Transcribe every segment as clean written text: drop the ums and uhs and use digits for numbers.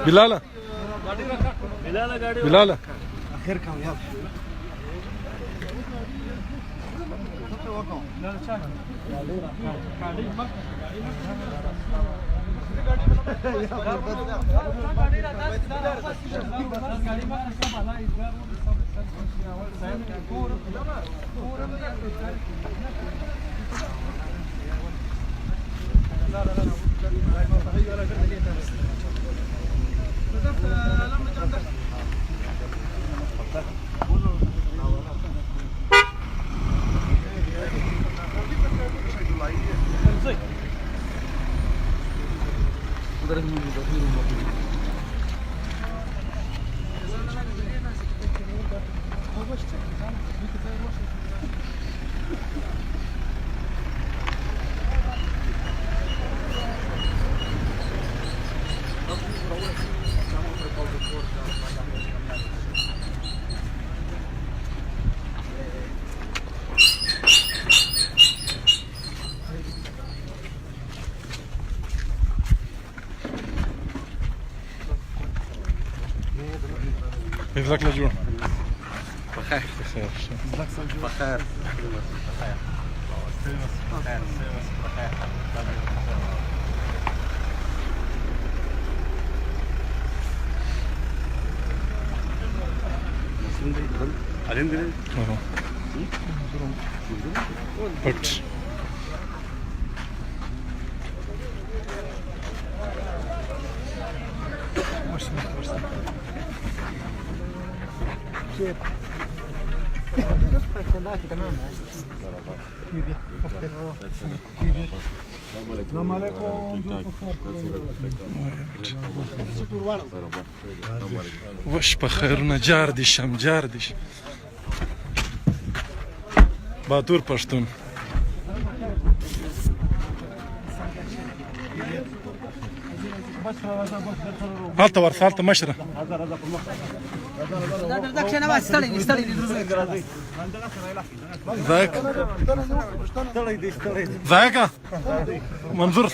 بلاله بلاله اخر کامیاب كيفك لجوع؟ بخير بخير بخير بكت السلام عليكم. وش بخيرنا جاردشم جاردش باتور پشتون هالته ورث هالته مشره ذاك ذاك منظور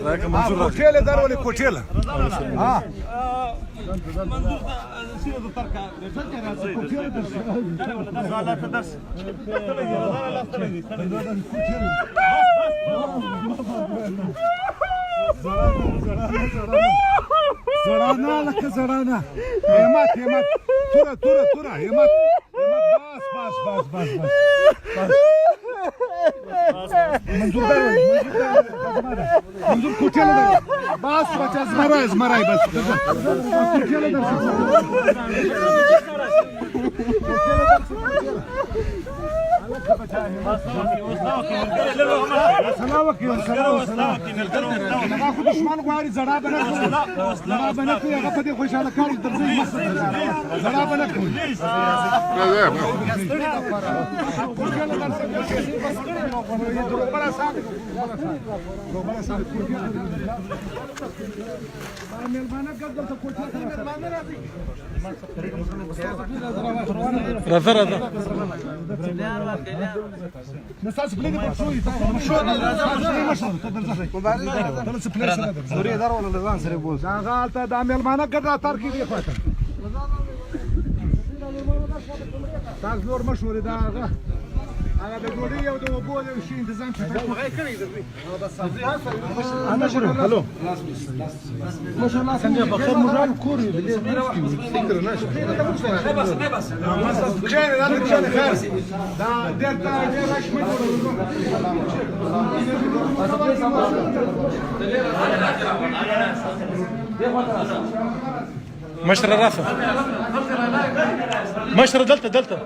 ذاك منظور كوتيله دار ولا كوتيله ها زرانا لك زرانا هيمات هيمات تورا تورا تورا هيمات بس بس بس بس بس منظور داري منظور كوتيله داري بس بس زمراي زمراي بس كوتيله داري سلامك يا سلامك ناخذ دشمن غواري زړه بنه کوي هغه په دې خوشاله کاری درځي زړه بنه کوي راځه راځه نساس بليغ بشوي شو سوري دار ولا لزان سري بوز غالطه د ملمانه ګډه تر کې دی خاطر تاسو نور مشهور دا هغه د ګوډي او د وبو له شي تنظیم څه کړی دی انا شنو الو ما شاء الله څنګه بخیر مجال کوري فکر نشه بس بس جاي لا تجي خير دا دلتا راش مشرة راسه مشرة دلتا دلتا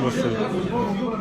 والسلام